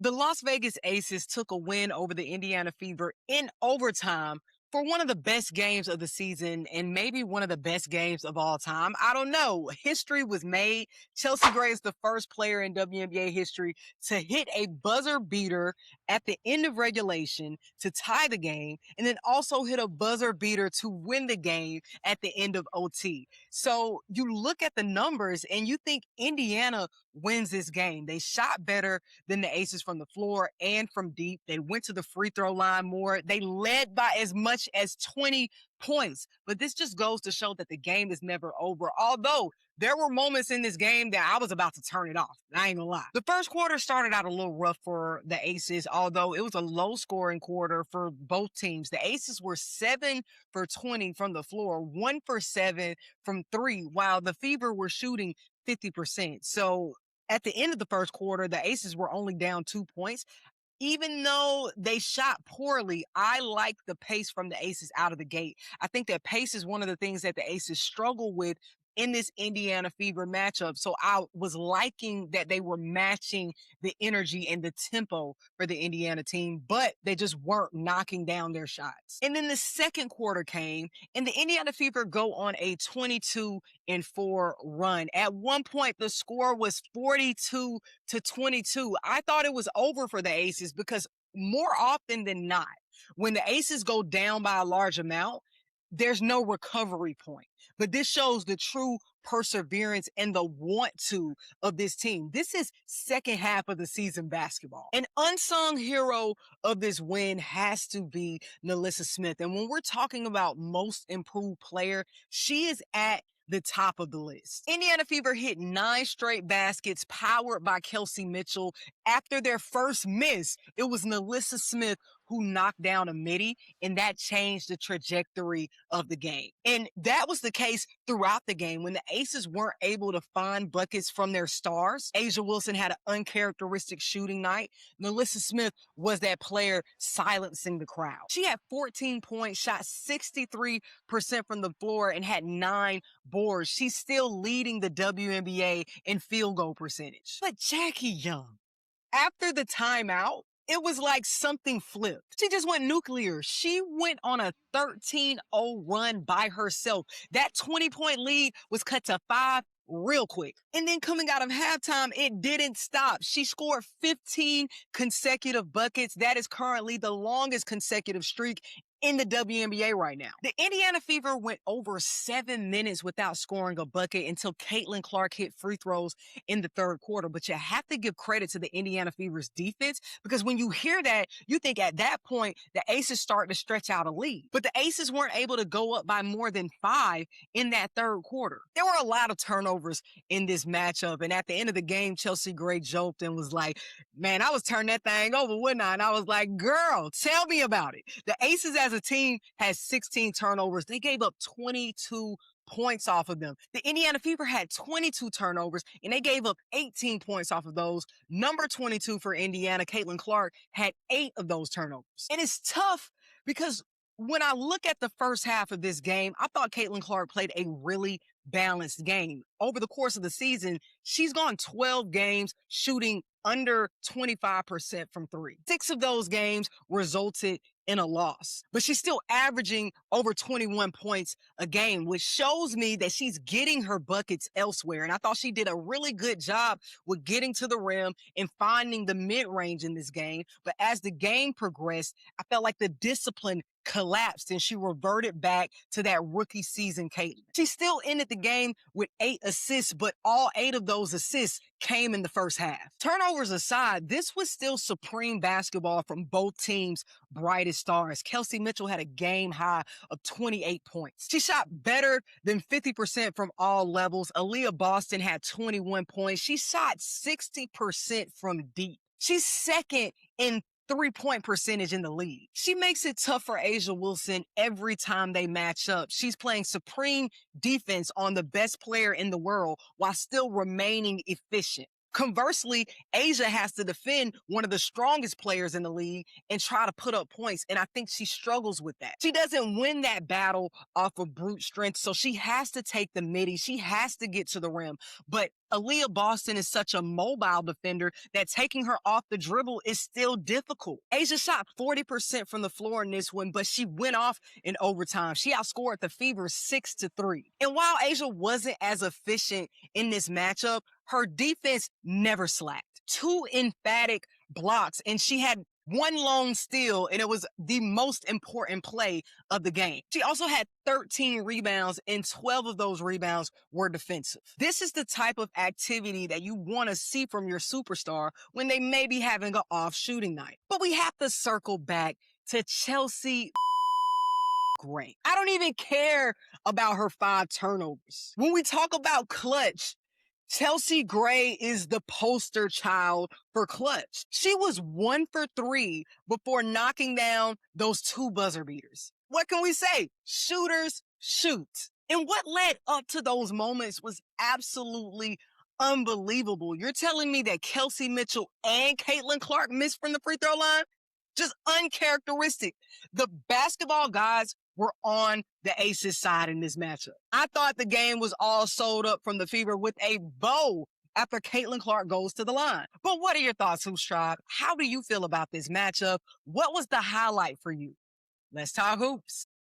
The Las Vegas Aces took a win over the Indiana Fever in overtime for one of the best games of the season and maybe one of the best games of all time. I don't know. History was made. Chelsea Gray is the first player in WNBA history to hit a buzzer beater at the end of regulation to tie the game, and then also hit a buzzer beater to win the game at the end of OT. So you look at the numbers and you think Indiana wins this game. They shot better than the Aces from the floor and from deep. They went to the free throw line more. They led by as much as 20 points. But this just goes to show that the game is never over. Although there were moments in this game that I was about to turn it off. I ain't gonna lie. The first quarter started out a little rough for the Aces, although it was a low scoring quarter for both teams. The Aces were 7 for 20 from the floor, 1 for 7 from three, while the Fever were shooting 50%. So at the end of the first quarter, the Aces were only down 2 points. Even though they shot poorly, I like the pace from the Aces out of the gate. I think that pace is one of the things that the Aces struggle with in this Indiana Fever matchup. So I was liking that they were matching the energy and the tempo for the Indiana team, but they just weren't knocking down their shots. And then the second quarter came, and the Indiana Fever go on a 22-4 run. At one point, the score was 42-22. I thought it was over for the Aces because more often than not, when the Aces go down by a large amount, there's no recovery point. But this shows the true perseverance and the want to of this team. This is second half of the season basketball. An unsung hero of this win has to be Nalissa Smith. And when we're talking about most improved player, she is at the top of the list. Indiana Fever hit 9 straight baskets powered by Kelsey Mitchell. After their first miss, it was Nalissa Smith who knocked down a midi, and that changed the trajectory of the game. And that was the case throughout the game. When the Aces weren't able to find buckets from their stars, Asia Wilson had an uncharacteristic shooting night. Nalissa Smith was that player silencing the crowd. She had 14 points, shot 63% from the floor, and had 9 boards. She's still leading the WNBA in field goal percentage. But Jackie Young, after the timeout, it was like something flipped. She just went nuclear. She went on a 13-0 run by herself. That 20-point lead was cut to 5 real quick. And then coming out of halftime, it didn't stop. She scored 15 consecutive buckets. That is currently the longest consecutive streak in the WNBA right now. The Indiana Fever went over 7 minutes without scoring a bucket until Caitlin Clark hit free throws in the third quarter. But you have to give credit to the Indiana Fever's defense, because when you hear that, you think at that point, the Aces start to stretch out a lead. But the Aces weren't able to go up by more than 5 in that third quarter. There were a lot of turnovers in this matchup. And at the end of the game, Chelsea Gray joked and was like, man, I was turning that thing over, wouldn't I? And I was like, girl, tell me about it. The Aces as a team had 16 turnovers. They gave up 22 points off of them. The Indiana Fever had 22 turnovers, and they gave up 18 points off of those. Number 22 for Indiana, Caitlin Clark, had 8 of those turnovers. And it's tough because when I look at the first half of this game, I thought Caitlin Clark played a really balanced game. Over the course of the season, she's gone 12 games shooting under 25% from three. 6 of those games resulted in a loss, but she's still averaging over 21 points a game, which shows me that she's getting her buckets elsewhere. And I thought she did a really good job with getting to the rim and finding the mid-range in this game. But as the game progressed, I felt like the discipline collapsed and she reverted back to that rookie season Caitlin. She still ended the game with 8 assists, but all 8 of those assists came in the first half. Turnovers aside, this was still supreme basketball from both teams' brightest stars. Kelsey Mitchell had a game high of 28 points. She shot better than 50% from all levels. Aaliyah Boston had 21 points. She shot 60% from deep. She's second in 3-point percentage in the league. She makes it tough for Asia Wilson every time they match up. She's playing supreme defense on the best player in the world while still remaining efficient. Conversely, Asia has to defend one of the strongest players in the league and try to put up points. And I think she struggles with that. She doesn't win that battle off of brute strength. So she has to take the midi. She has to get to the rim. But Aaliyah Boston is such a mobile defender that taking her off the dribble is still difficult. Asia shot 40% from the floor in this one, but she went off in overtime. She outscored the Fever 6-3. And while Asia wasn't as efficient in this matchup, her defense never slacked. 2 emphatic blocks, and she had 1 lone steal, and it was the most important play of the game. She also had 13 rebounds, and 12 of those rebounds were defensive. This is the type of activity that you want to see from your superstar when they may be having an off shooting night. But we have to circle back to Chelsea Gray. I don't even care about her 5 turnovers. When we talk about clutch, Chelsea Gray is the poster child for clutch. She was 1 for 3 before knocking down those 2 buzzer beaters. What can we say? Shooters shoot. And what led up to those moments was absolutely unbelievable. You're telling me that Kelsey Mitchell and Caitlin Clark missed from the free throw line? Just uncharacteristic. The basketball gods were on the Aces side in this matchup. I thought the game was all sold up from the Fever with a bow after Caitlin Clark goes to the line. But what are your thoughts, Hoops Tribe? How do you feel about this matchup? What was the highlight for you? Let's talk hoops.